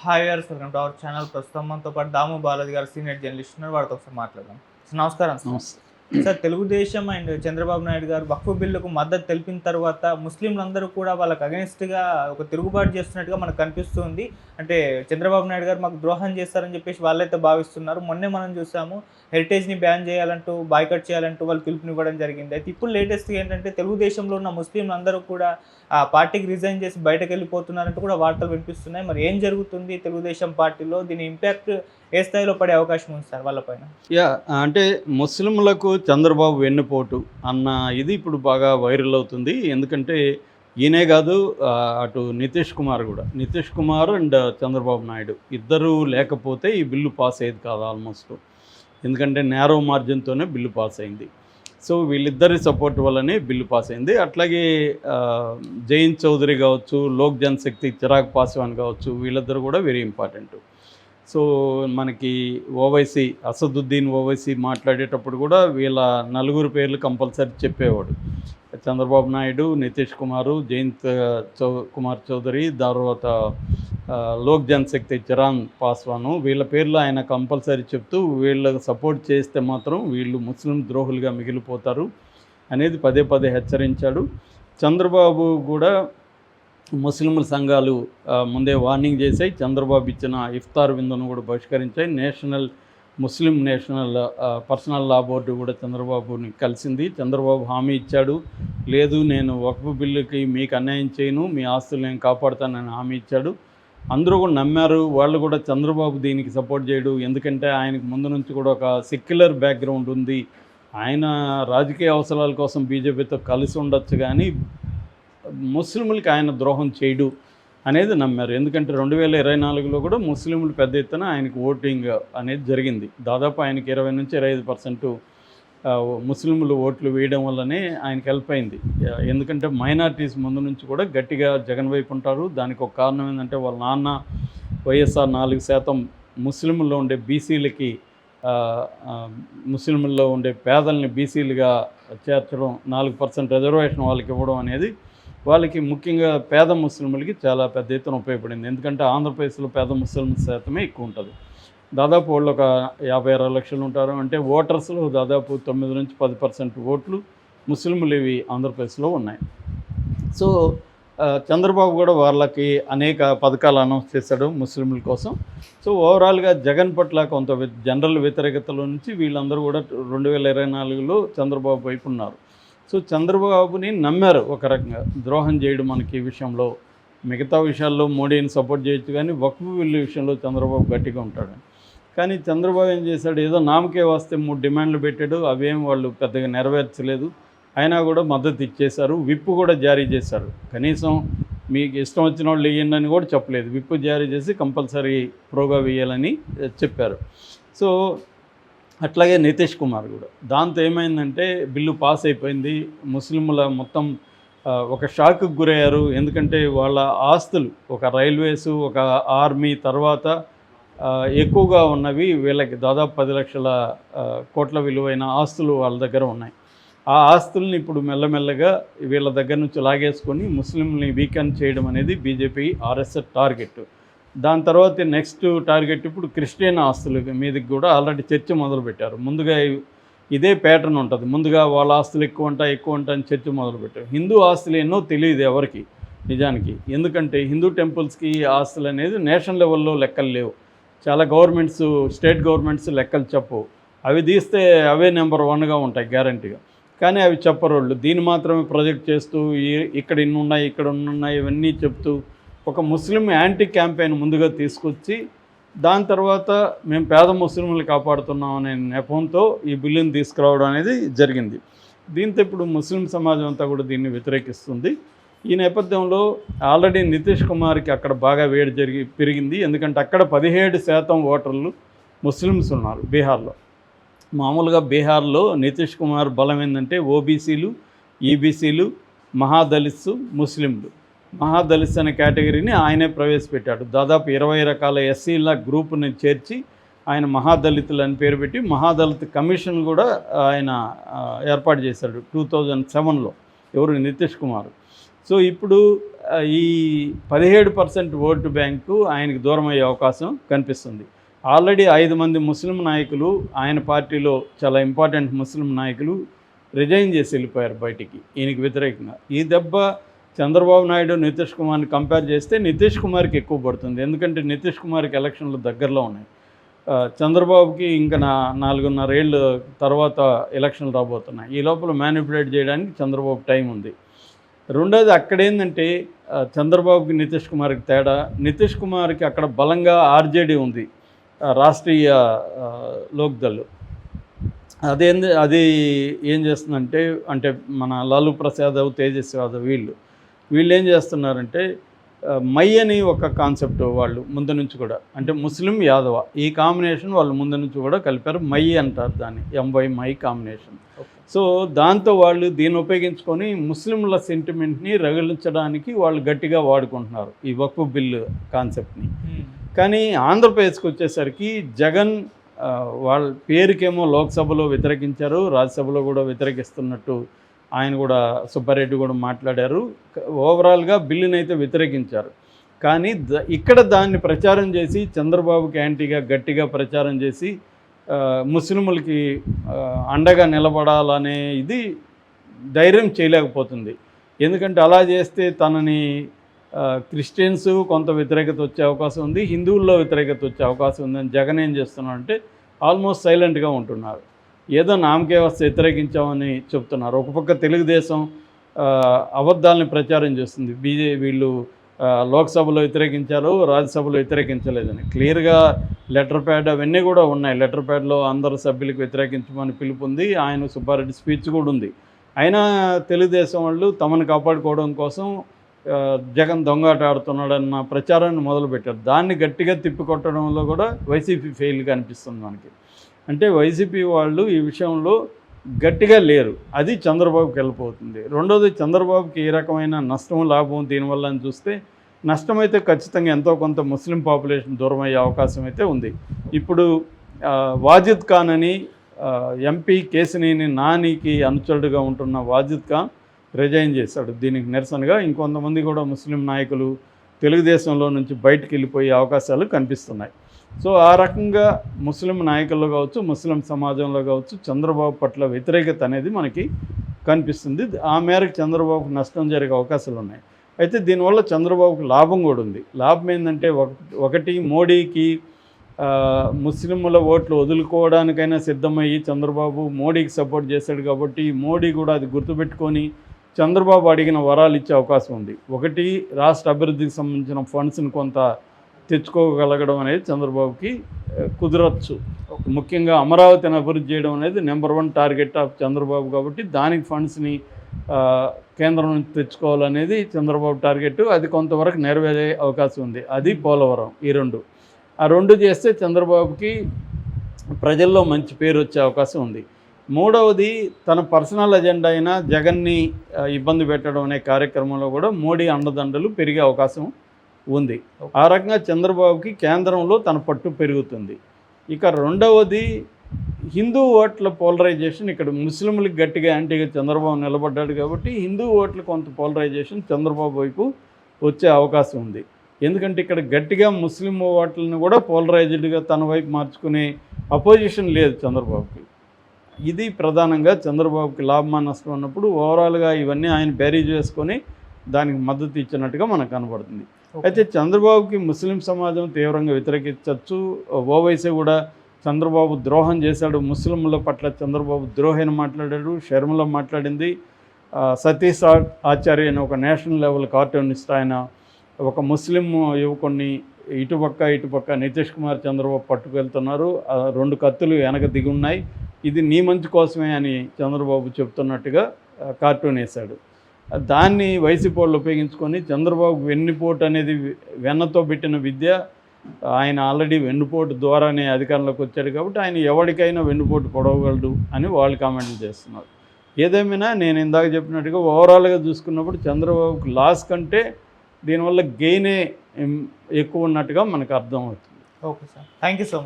Hi viewers, welcome to our channel. ప్రస్తుతం మనతో పాటు దాము బాలాజీ గారు సీనియర్ జర్నలిస్ట్ ఉన్నారు. వారితో ఒకసారి మాట్లాడదాం. నమస్కారం నమస్తే. సార్. తెలుగుదేశం అండ్ చంద్రబాబు నాయుడు గారు వక్ఫ్ బిల్లుకు మద్దతు తెలిపిన తర్వాత ముస్లింలందరూ కూడా వాళ్ళకి అగెనిస్ట్గా ఒక తిరుగుబాటు చేస్తున్నట్టుగా మనకు కనిపిస్తుంది. అంటే చంద్రబాబు నాయుడు గారు మాకు ద్రోహం చేస్తారని చెప్పేసి వాళ్ళైతే భావిస్తున్నారు. మొన్నే మనం చూసాము, హెరిటేజ్ని బ్యాన్ చేయాలంటూ, బాయ్కట్ చేయాలంటూ వాళ్ళు పిలుపునివ్వడం జరిగింది. అయితే ఇప్పుడు లేటెస్ట్గా ఏంటంటే తెలుగుదేశంలో ఉన్న ముస్లింలందరూ కూడా ఆ పార్టీకి రిజైన్ చేసి బయటకు వెళ్ళిపోతున్నారంటూ కూడా వార్తలు వినిపిస్తున్నాయి. మరి ఏం జరుగుతుంది తెలుగుదేశం పార్టీలో? దీని ఇంపాక్ట్ ఏ స్థాయిలో పడే అవకాశం ఉంది సార్ వాళ్ళపైన? అంటే ముస్లింలకు చంద్రబాబు వెన్నుపోటు అన్న ఇది ఇప్పుడు బాగా వైరల్ అవుతుంది. ఎందుకంటే ఈయనే కాదు, అటు నితీష్ కుమార్ అండ్ చంద్రబాబు నాయుడు ఇద్దరు లేకపోతే ఈ బిల్లు పాస్ అయ్యేది కాదు ఆల్మోస్ట్. ఎందుకంటే నేరో మార్జిన్తోనే బిల్లు పాస్ అయింది. సో వీళ్ళిద్దరి సపోర్ట్ వల్లనే బిల్లు పాస్ అయింది. అట్లాగే జయంత్ చౌదరి కావచ్చు, లోక్ జనశక్తి చిరాగ్ పాస్వాన్ కావచ్చు, వీళ్ళిద్దరు కూడా వెరీ ఇంపార్టెంట్. సో మనకి అసదుద్దీన్ ఓవైసీ మాట్లాడేటప్పుడు కూడా వీళ్ళ నలుగురు పేర్లు కంపల్సరీ చెప్పేవాడు. చంద్రబాబు నాయుడు, నితీష్ కుమారు, జయంత్ కుమార్ చౌదరి, తర్వాత లోక్ జనశక్తి చిరాగ్ పాస్వాను, వీళ్ళ పేర్లు ఆయన కంపల్సరీ చెప్తూ వీళ్ళకి సపోర్ట్ చేస్తే మాత్రం వీళ్ళు ముస్లిం ద్రోహులుగా మిగిలిపోతారు అనేది పదే పదే హెచ్చరించాడు. చంద్రబాబు కూడా ముస్లింల సంఘాలు ముందే వార్నింగ్ చేశాయి. చంద్రబాబు ఇచ్చిన ఇఫ్తార్ విందును కూడా బహిష్కరించాయి. ముస్లిం నేషనల్ పర్సనల్ లా బోర్డు కూడా చంద్రబాబుని కలిసింది. చంద్రబాబు హామీ ఇచ్చాడు, లేదు నేను వక్ఫ్ బిల్లుకి మీకు అన్యాయం చేయను, మీ ఆస్తులు నేను కాపాడుతానని హామీ ఇచ్చాడు. అందరూ కూడా నమ్మారు. వాళ్ళు కూడా చంద్రబాబు దీనికి సపోర్ట్ చేయడు, ఎందుకంటే ఆయనకు ముందు నుంచి కూడా ఒక సెక్యులర్ బ్యాక్గ్రౌండ్ ఉంది, ఆయన రాజకీయ అవసరాల కోసం బీజేపీతో కలిసి ఉండొచ్చు కానీ ముస్లింలకి ఆయన ద్రోహం చేయడు అనేది నమ్మారు. ఎందుకంటే 2024లో కూడా ముస్లింలు పెద్ద ఎత్తున ఆయనకు ఓటింగ్ అనేది జరిగింది. దాదాపు ఆయనకి 20 నుంచి 25% ముస్లింలు ఓట్లు వేయడం వల్లనే ఆయనకి హెల్ప్ అయింది. ఎందుకంటే మైనారిటీస్ ముందు నుంచి కూడా గట్టిగా జగన్ వైపు ఉంటారు. దానికి ఒక కారణం ఏంటంటే వాళ్ళ నాన్న వైఎస్ఆర్ 4% ముస్లింల్లో ఉండే బీసీలకి, ముస్లింల్లో ఉండే పేదల్ని బీసీలుగా చేర్చడం, 4% రిజర్వేషన్ వాళ్ళకి ఇవ్వడం అనేది వాళ్ళకి ముఖ్యంగా పేద ముస్లింలకి చాలా పెద్ద ఎత్తున ఉపయోగపడింది. ఎందుకంటే ఆంధ్రప్రదేశ్లో పేద ముస్లిం శాతమే ఎక్కువ ఉంటుంది. దాదాపు వాళ్ళు ఒక 50-60 లక్షలు ఉంటారు. అంటే ఓటర్స్లో దాదాపు 9 నుంచి 10% ఓట్లు ముస్లింలు ఇవి ఆంధ్రప్రదేశ్లో ఉన్నాయి. సో చంద్రబాబు కూడా వాళ్ళకి అనేక పథకాలు అనౌన్స్ చేశాడు ముస్లింల కోసం. సో ఓవరాల్గా జగన్ పట్ల కొంత జనరల్ వ్యతిరేకతలో నుంచి వీళ్ళందరూ కూడా 2024లో చంద్రబాబు వైపు ఉన్నారు. సో చంద్రబాబుని నమ్మారు ఒక రకంగా. ద్రోహం చేయడం మనకి ఈ విషయంలో, మిగతా విషయాల్లో మోడీని సపోర్ట్ చేయొచ్చు కానీ వక్ఫ్ బిల్లు విషయంలో చంద్రబాబు గట్టిగా ఉంటాడు. కానీ చంద్రబాబు ఏం చేశాడు, ఏదో నామకే వస్తే 3 డిమాండ్లు పెట్టాడు, అవేం వాళ్ళు పెద్దగా నెరవేర్చలేదు. అయినా కూడా మద్దతు ఇచ్చేశారు. విప్పు కూడా జారీ చేశారు. కనీసం మీకు ఇష్టం వచ్చిన వాళ్ళు వేయండి అని కూడా చెప్పలేదు. విప్పు జారీ చేసి కంపల్సరీ ప్రోగా వేయాలని చెప్పారు. సో అట్లాగే నితీష్ కుమార్ కూడా. దాంతో ఏమైందంటే బిల్లు పాస్ అయిపోయింది. ముస్లింల మొత్తం ఒక షాక్కి గురయ్యారు. ఎందుకంటే వాళ్ళ ఆస్తులు, ఒక రైల్వేసు, ఒక ఆర్మీ, తర్వాత ఎక్కువగా ఉన్నవి వీళ్ళకి దాదాపు 10 లక్షల కోట్ల విలువైన ఆస్తులు వాళ్ళ దగ్గర ఉన్నాయి. ఆ ఆస్తుల్ని ఇప్పుడు మెల్లమెల్లగా వీళ్ళ దగ్గర నుంచి లాగేసుకొని ముస్లింని వీకెండ్ చేయడం అనేది బీజేపీ ఆర్ఎస్ఎస్ టార్గెట్. దాని తర్వాత నెక్స్ట్ టార్గెట్ ఇప్పుడు క్రిస్టియన్ ఆస్తుల మీదకి కూడా ఆల్రెడీ చర్చ మొదలుపెట్టారు. ముందుగా ఇదే ప్యాటర్న్ ఉంటుంది. ముందుగా వాళ్ళ ఆస్తులు ఎక్కువ ఉంటాయని చర్చ మొదలుపెట్టారు. హిందూ ఆస్తులు ఎన్నో తెలియదు ఎవరికి నిజానికి. ఎందుకంటే హిందూ టెంపుల్స్కి ఆస్తులు అనేది నేషనల్ లెవెల్లో లెక్కలు లేవు. చాలా స్టేట్ గవర్నమెంట్స్ లెక్కలు చెప్పవు. అవి తీస్తే అవే నెంబర్ 1గా ఉంటాయి గ్యారంటీగా. కానీ అవి చెప్పరు వాళ్ళు. దీన్ని మాత్రమే ప్రొజెక్ట్ చేస్తూ ఇక్కడ ఇన్ని ఉన్నాయి ఇవన్నీ చెప్తూ ఒక ముస్లిం యాంటీ క్యాంపెయిన్ ముందుగా తీసుకొచ్చి దాని తర్వాత మేము పేద ముస్లింలు కాపాడుతున్నాం అనే నెపంతో ఈ బిల్లుని తీసుకురావడం అనేది జరిగింది. దీంతో ఇప్పుడు ముస్లిం సమాజం అంతా కూడా దీన్ని వ్యతిరేకిస్తుంది. ఈ నేపథ్యంలో ఆల్రెడీ నితీష్ కుమార్కి అక్కడ బాగా వేడి పెరిగింది. ఎందుకంటే అక్కడ 17% ఓటర్లు ముస్లిమ్స్ ఉన్నారు బీహార్లో. మామూలుగా బీహార్లో నితీష్ కుమార్ బలం ఏంటంటే ఓబీసీలు, ఈబీసీలు, మహాదళిత్స్, ముస్లింలు. మహాదళిత్స్ అనే కేటగిరీని ఆయనే ప్రవేశపెట్టాడు. దాదాపు 20 రకాల ఎస్సీల గ్రూపుని చేర్చి ఆయన మహాదళితులు అని పేరు పెట్టి మహాదళిత్ కమిషన్ కూడా ఆయన ఏర్పాటు చేశాడు 2007లో. ఎవరు? నితీష్ కుమార్. సో ఇప్పుడు ఈ 17% ఓటు బ్యాంకు ఆయనకు దూరం అయ్యే అవకాశం కనిపిస్తుంది. ఆల్రెడీ 5 మంది ముస్లిం నాయకులు ఆయన పార్టీలో చాలా ఇంపార్టెంట్ ముస్లిం నాయకులు రిజైన్ చేసి వెళ్ళిపోయారు బయటికి ఈయనకి వ్యతిరేకంగా. ఈ దెబ్బ చంద్రబాబు నాయుడు నితీష్ కుమార్ని కంపేర్ చేస్తే నితీష్ కుమార్కి ఎక్కువ పడుతుంది. ఎందుకంటే నితీష్ కుమార్కి ఎలక్షన్లు దగ్గరలో ఉన్నాయి. చంద్రబాబుకి ఇంకా 4.5 ఏళ్ళు తర్వాత ఎలక్షన్లు రాబోతున్నాయి. ఈ లోపల మ్యానిపులేట్ చేయడానికి చంద్రబాబు టైం ఉంది. రెండోది అక్కడేంటంటే చంద్రబాబుకి నితీష్ కుమార్కి తేడా, నితీష్ కుమార్కి అక్కడ బలంగా ఆర్జేడీ ఉంది, రాష్ట్రీయ లోక్దళ్. అది ఏం చేస్తుందంటే అంటే మన లాలూ ప్రసాద్ యాదవ్, తేజస్వి యాదవ్ వీళ్ళు ఏం చేస్తున్నారంటే మై అని ఒక కాన్సెప్ట్ వాళ్ళు ముందు నుంచి కూడా, అంటే ముస్లిం యాదవ ఈ కాంబినేషన్ వాళ్ళు ముందు నుంచి కూడా కలిపారు. మై అంటారు దాన్ని, ఎంవై మై కాంబినేషన్. సో దాంతో వాళ్ళు దీన్ని ఉపయోగించుకొని ముస్లింల సెంటిమెంట్ని రగిలించడానికి వాళ్ళు గట్టిగా వాడుకుంటున్నారు ఈ వక్ఫ్ బిల్లు కాన్సెప్ట్ని. కానీ ఆంధ్రప్రదేశ్కి వచ్చేసరికి జగన్ వాళ్ళ పేరుకేమో లోక్సభలో వ్యతిరేకించారు, రాజ్యసభలో కూడా వ్యతిరేకిస్తున్నట్టు ఆయన కూడా సుబ్బారెడ్డి కూడా మాట్లాడారు. ఓవరాల్గా బిల్లుని అయితే వ్యతిరేకించారు. కానీ ఇక్కడ దాన్ని ప్రచారం చేసి చంద్రబాబుకి యాంటీగా గట్టిగా ప్రచారం చేసి ముస్లింలకి అండగా నిలబడాలనే ఇది ధైర్యం చేయలేకపోతుంది. ఎందుకంటే అలా చేస్తే తనని క్రిస్టియన్స్ కొంత వ్యతిరేకత వచ్చే అవకాశం ఉంది, హిందువుల్లో వ్యతిరేకత వచ్చే అవకాశం ఉందని జగన్ ఏం చేస్తున్నారంటే ఆల్మోస్ట్ సైలెంట్గా ఉంటున్నారు. ఏదో నామకే వస్తే వ్యతిరేకించామని చెప్తున్నారు. ఒక పక్క తెలుగుదేశం అబద్ధాలని ప్రచారం చేస్తుంది, వీళ్ళు లోక్సభలో వ్యతిరేకించారు, రాజ్యసభలో వ్యతిరేకించలేదని. క్లియర్గా లెటర్ ప్యాడ్ అవన్నీ కూడా ఉన్నాయి. లెటర్ ప్యాడ్లో అందరు సభ్యులకు వ్యతిరేకించమని పిలుపు ఉంది, ఆయన సుబ్బారెడ్డి స్పీచ్ కూడా ఉంది. అయినా తెలుగుదేశం వాళ్ళు తమను కాపాడుకోవడం కోసం జగన్ దొంగాట ఆడుతున్నాడన్న ప్రచారాన్ని మొదలుపెట్టారు. దాన్ని గట్టిగా తిప్పికొట్టడంలో కూడా వైసీపీ ఫెయిల్గా అనిపిస్తుంది మనకి. అంటే వైసీపీ వాళ్ళు ఈ విషయంలో గట్టిగా లేరు, అది చంద్రబాబుకి వెళ్ళిపోతుంది. రెండోది చంద్రబాబుకి ఏ రకమైన నష్టం లాభం దీనివల్ల అని చూస్తే నష్టమైతే ఖచ్చితంగా ఎంతో కొంత ముస్లిం పాపులేషన్ దూరం అయ్యే అవకాశం అయితే ఉంది. ఇప్పుడు వాజిద్ ఖాన్ అని ఎంపీ కేసినేని నానికి అనుచరుడుగా ఉంటున్న వాజిద్ ఖాన్ రిజైన్ చేశాడు. దీనికి నిరసనగా ఇంకొంతమంది కూడా ముస్లిం నాయకులు తెలుగుదేశంలో నుంచి బయటికి వెళ్ళిపోయే అవకాశాలు కనిపిస్తున్నాయి. సో ఆ రకంగా ముస్లిం నాయకుల్లో కావచ్చు, ముస్లిం సమాజంలో కావచ్చు చంద్రబాబు పట్ల వ్యతిరేకత అనేది మనకి కనిపిస్తుంది. ఆ మేరకు చంద్రబాబుకు నష్టం జరిగే అవకాశాలు ఉన్నాయి. అయితే దీనివల్ల చంద్రబాబుకు లాభం కూడా ఉంది. లాభం ఏంటంటే ఒకటి మోడీకి ముస్లింల ఓట్లు వదులుకోవడానికైనా సిద్ధమయ్యి చంద్రబాబు మోడీకి సపోర్ట్ చేశాడు కాబట్టి మోడీ కూడా అది గుర్తుపెట్టుకొని చంద్రబాబు అడిగిన వరాలు ఇచ్చే అవకాశం ఉంది. ఒకటి రాష్ట్ర అభివృద్ధికి సంబంధించిన ఫండ్స్ని కొంత తెచ్చుకోగలగడం అనేది చంద్రబాబుకి కుదరచ్చు. ముఖ్యంగా అమరావతిని అభివృద్ధి చేయడం అనేది నెంబర్ 1 టార్గెట్ ఆఫ్ చంద్రబాబు కాబట్టి దానికి ఫండ్స్ని కేంద్రం నుంచి తెచ్చుకోవాలనేది చంద్రబాబు టార్గెట్. అది కొంతవరకు నెరవేరే అవకాశం ఉంది. అది పోలవరం. ఈ రెండు చేస్తే చంద్రబాబుకి ప్రజల్లో మంచి పేరు వచ్చే అవకాశం ఉంది. మూడవది తన పర్సనల్ అజెండా అయినా జగన్ని ఇబ్బంది పెట్టడం అనే కార్యక్రమంలో కూడా మోడీ అండదండలు పెరిగే అవకాశం ఉంది. ఆ రకంగా చంద్రబాబుకి కేంద్రంలో తన పట్టు పెరుగుతుంది. ఇక రెండవది హిందూ ఓట్ల పోలరైజేషన్. ఇక్కడ ముస్లింలకు గట్టిగా యాంటీగా చంద్రబాబు నిలబడ్డాడు కాబట్టి హిందూ ఓట్ల కొంత పోలరైజేషన్ చంద్రబాబు వైపు వచ్చే అవకాశం ఉంది. ఎందుకంటే ఇక్కడ గట్టిగా ముస్లిం ఓట్లను కూడా పోలరైజ్డ్గా తన వైపు మార్చుకునే అపోజిషన్ లేదు చంద్రబాబుకి. ఇది ప్రధానంగా చంద్రబాబుకి లాభమా నష్టం అన్నప్పుడు ఓవరాల్గా ఇవన్నీ ఆయన బేరీజ్ వేసుకొని దానికి మద్దతు ఇచ్చినట్టుగా మనకు కనబడుతుంది. అయితే చంద్రబాబుకి ముస్లిం సమాజం తీవ్రంగా వ్యతిరేకించవచ్చు. ఓవైసీ కూడా చంద్రబాబు ద్రోహం చేశాడు, ముస్లింల పట్ల చంద్రబాబు ద్రోహేన మాట్లాడాడు, షర్మిల మాట్లాడింది. సతీష్ ఆచార్య అని ఒక నేషనల్ లెవెల్ కార్టూనిస్ట్, ఆయన ఒక ముస్లిం యువకుడిని ఇటుపక్క నితీష్ కుమార్ చంద్రబాబు పట్టుకెళ్తున్నారు, 2 కత్తులు వెనక దిగి ఉన్నాయి, ఇది నీ మంచి కోసమే అని చంద్రబాబు చెప్తున్నట్టుగా కార్టూన్ వేశాడు. దాన్ని వైసీపీ వాళ్ళు ఉపయోగించుకొని చంద్రబాబు వెన్నుపోటు అనేది వెన్నతో పెట్టిన విద్య, ఆయన ఆల్రెడీ వెన్నుపోటు ద్వారానే అధికారంలోకి వచ్చాడు కాబట్టి ఆయన ఎవరికైనా వెన్నుపోటు పొడవగలడు అని వాళ్ళు కామెంట్లు చేస్తున్నారు. ఏదేమైనా నేను ఇందాక చెప్పినట్టుగా ఓవరాల్గా చూసుకున్నప్పుడు చంద్రబాబుకు లాస్ కంటే దీనివల్ల గెయినే ఎక్కువ ఉన్నట్టుగా మనకు అర్థమవుతుంది. Okay sir, thank you so much.